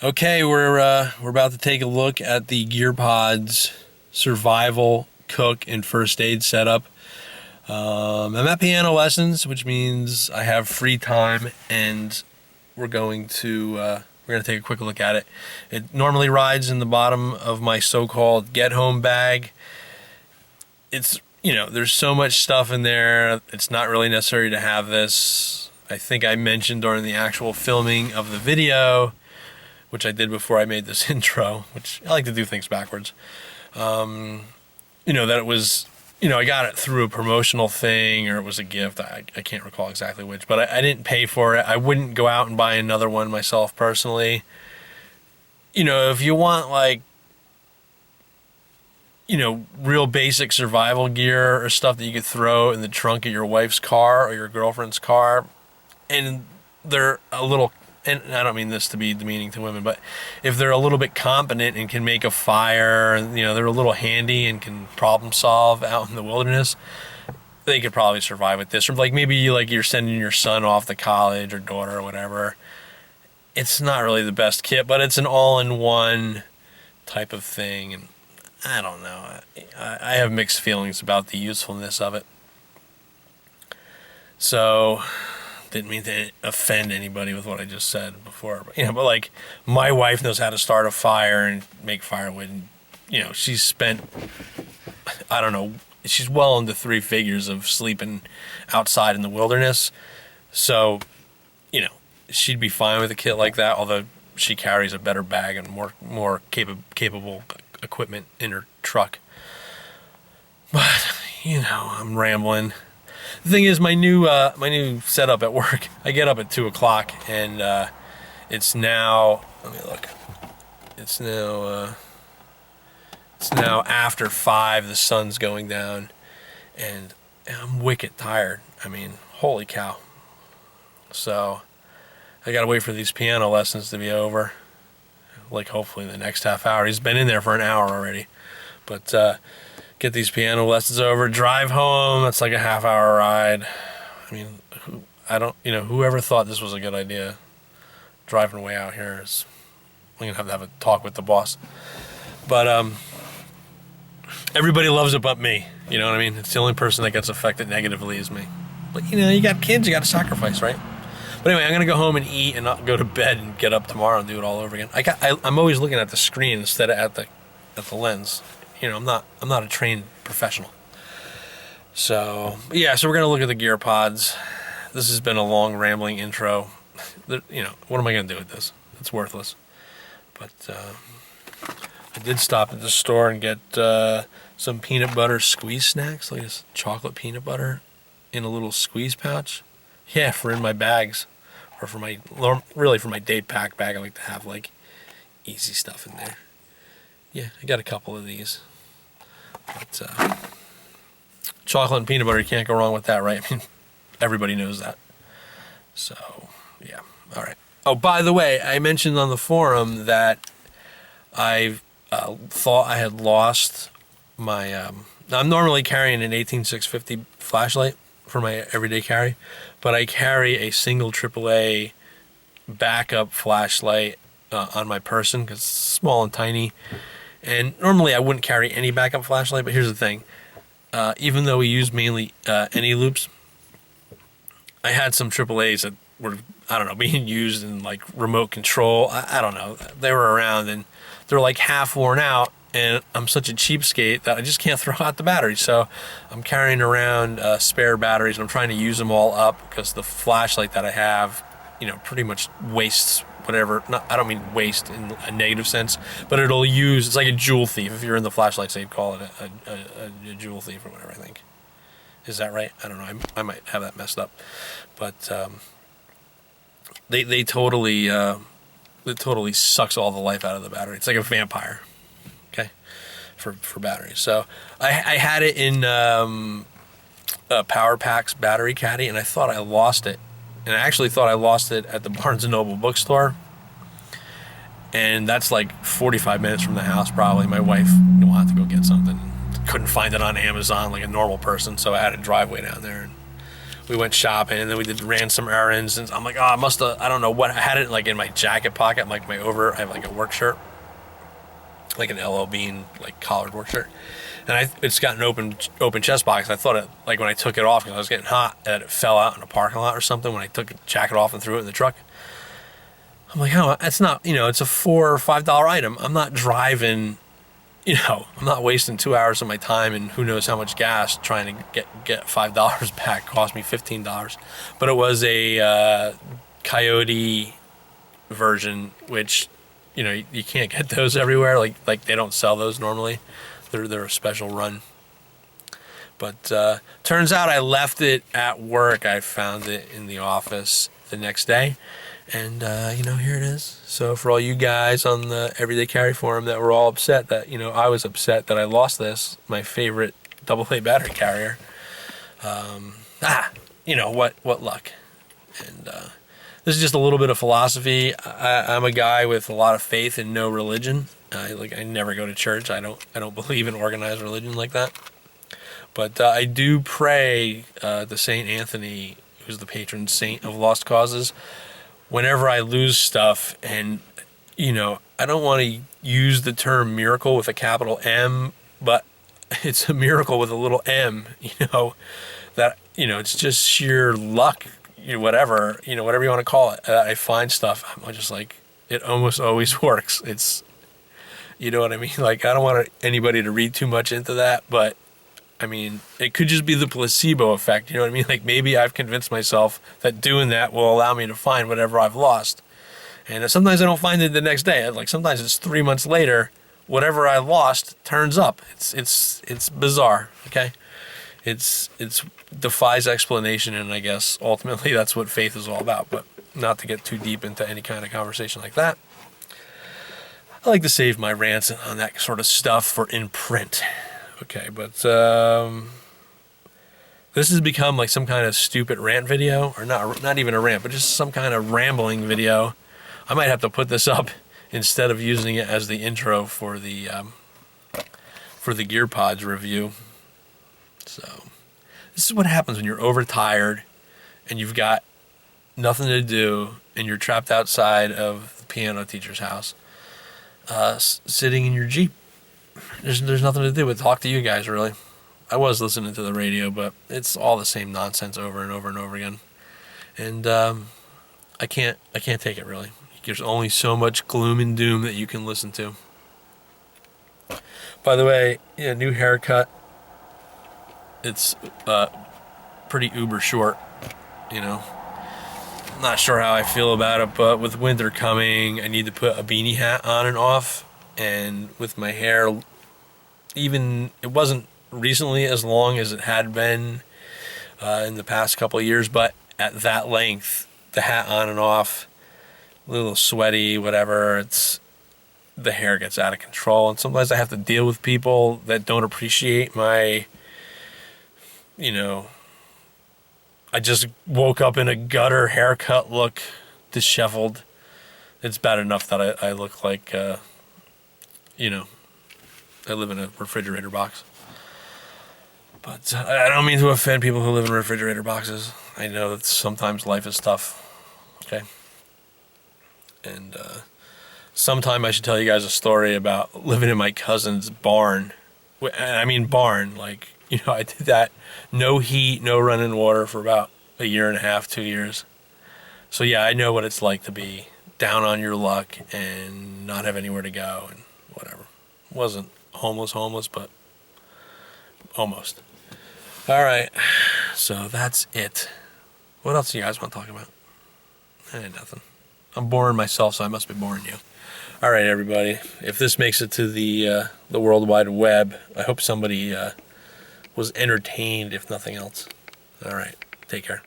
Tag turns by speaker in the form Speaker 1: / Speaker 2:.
Speaker 1: Okay, we're about to take a look at the GearPod's survival, cook, and first aid setup. I'm at piano lessons, which means I have free time, and we're going to take a quick look at it. It normally rides in the bottom of my so-called get-home bag. It's, there's so much stuff in there. It's not really necessary to have this. I think I mentioned during the actual filming of the video, which I did before I made this intro, which I like to do things backwards. That it was, I got it through a promotional thing, or it was a gift. I can't recall exactly which, but I didn't pay for it. I wouldn't go out and buy another one myself personally. If you want real basic survival gear or stuff that you could throw in the trunk of your wife's car or your girlfriend's car, and they're a little, and I don't mean this to be demeaning to women, but if they're a little bit competent and can make a fire, they're a little handy and can problem solve out in the wilderness, they could probably survive with this. Or maybe you're sending your son off to college or daughter or whatever. It's not really the best kit, but it's an all-in-one type of thing, and I don't know. I have mixed feelings about the usefulness of it. So, didn't mean to offend anybody with what I just said before, but my wife knows how to start a fire and make firewood, and she's spent, I don't know, she's well into 3 figures of sleeping outside in the wilderness, so she'd be fine with a kit like that, although she carries a better bag and more capable equipment in her truck. But I'm rambling. The thing is, my new setup at work, I get up at 2 o'clock, and it's now, let me look, it's now after 5, the sun's going down, and I'm wicked tired. I mean, holy cow. So I gotta wait for these piano lessons to be over, hopefully the next half hour. He's been in there for an hour already, but get these piano lessons over, drive home. That's like a half-hour ride. I mean, whoever thought this was a good idea, driving way out here is, I'm gonna have a talk with the boss. But everybody loves it but me. You know what I mean? It's the only person that gets affected negatively is me. But you got kids, you got to sacrifice, right? But anyway, I'm gonna go home and eat and not go to bed and get up tomorrow and do it all over again. I'm always looking at the screen instead of at the lens. I'm not a trained professional. So yeah, so we're gonna look at the GearPods. This has been a long rambling intro. What am I gonna do with this? It's worthless. But I did stop at the store and get some peanut butter squeeze snacks, like this chocolate peanut butter in a little squeeze pouch. Yeah, for in my bags, or for my day pack bag. I like to have easy stuff in there. Yeah, I got a couple of these. But chocolate and peanut butter, you can't go wrong with that, right? I mean, everybody knows that. So, yeah. All right. Oh, by the way, I mentioned on the forum that I thought I had lost my... I'm normally carrying an 18650 flashlight for my everyday carry, but I carry a single AAA backup flashlight on my person because it's small and tiny. And normally I wouldn't carry any backup flashlight, but here's the thing. Even though we use mainly any loops, I had some AAAs that were, being used in remote control. I don't know. They were around and they're half worn out, and I'm such a cheapskate that I just can't throw out the batteries. So I'm carrying around spare batteries, and I'm trying to use them all up because the flashlight that I have, pretty much wastes whatever. I don't mean waste in a negative sense, but it'll use, it's like a jewel thief. If you're in the flashlights, they'd call it a jewel thief or whatever, I think. Is that right? I don't know. I might have that messed up. But they totally sucks all the life out of the battery. It's like a vampire, okay, for batteries. So I had it in Power Pack's battery caddy, and I thought I lost it. And I actually thought I lost it at the Barnes & Noble bookstore. And that's 45 minutes from the house, probably. My wife wanted to go get something. Couldn't find it on Amazon like a normal person, so I had to drive way down there. And we went shopping, and then ran some errands, and I'm like, oh, I don't know what, I had it like in my jacket pocket, like I have like a work shirt, like an LL Bean, like collared work shirt. And it's got an open chest box. I thought it, like when I took it off, because I was getting hot, that it fell out in a parking lot or something when I took the jacket off and threw it in the truck. I'm like, oh, it's not, it's a $4 or $5 item. I'm not driving, I'm not wasting 2 hours of my time and who knows how much gas trying to get $5 back. Cost me $15. But it was a Coyote version, which, you can't get those everywhere. Like they don't sell those normally. They're a special run. But turns out I left it at work. I found it in the office the next day. And, here it is. So for all you guys on the Everyday Carry Forum that were all upset that, I was upset that I lost this, my favorite AA battery carrier. What luck. And this is just a little bit of philosophy. I'm a guy with a lot of faith and no religion. I never go to church. I don't believe in organized religion like that. But I do pray to Saint Anthony, who's the patron saint of lost causes, whenever I lose stuff. And I don't want to use the term miracle with a capital M, but it's a miracle with a little m. That it's just sheer luck. Whatever you want to call it. I find stuff. I'm just like, it almost always works. It's. You know what I mean? Like, I don't want anybody to read too much into that, but, it could just be the placebo effect, you know what I mean? Like, maybe I've convinced myself that doing that will allow me to find whatever I've lost. And sometimes I don't find it the next day. Like, sometimes it's 3 months later, whatever I lost turns up. It's bizarre, okay? It's defies explanation, and I guess ultimately that's what faith is all about, but not to get too deep into any kind of conversation like that. I like to save my rants on that sort of stuff for in print. Okay, but this has become like some kind of stupid rant video, or not even a rant, but just some kind of rambling video. I might have to put this up instead of using it as the intro for the Gear Pods review. So this is what happens when you're overtired and you've got nothing to do and you're trapped outside of the piano teacher's house. Sitting in your Jeep. There's nothing to do but talk to you guys, really. I was listening to the radio, but it's all the same nonsense over and over and over again. And I can't take it, really. There's only so much gloom and doom that you can listen to. By the way, new haircut. It's pretty uber short, Not sure how I feel about it, but with winter coming, I need to put a beanie hat on and off. And with my hair, it wasn't recently as long as it had been in the past couple of years, but at that length, the hat on and off, a little sweaty, whatever, the hair gets out of control. And sometimes I have to deal with people that don't appreciate my, I just woke up in a gutter haircut look, disheveled. It's bad enough that I look like, I live in a refrigerator box. But I don't mean to offend people who live in refrigerator boxes. I know that sometimes life is tough. Okay? And sometime I should tell you guys a story about living in my cousin's barn. I mean barn, like, I did that, no heat, no running water for about a year and a half, 2 years. So yeah, I know what it's like to be down on your luck and not have anywhere to go and whatever. Wasn't homeless, but almost. All right, so that's it. What else do you guys want to talk about? Nothing. I'm boring myself, so I must be boring you. All right, everybody. If this makes it to the World Wide Web, I hope somebody was entertained, if nothing else. All right. Take care.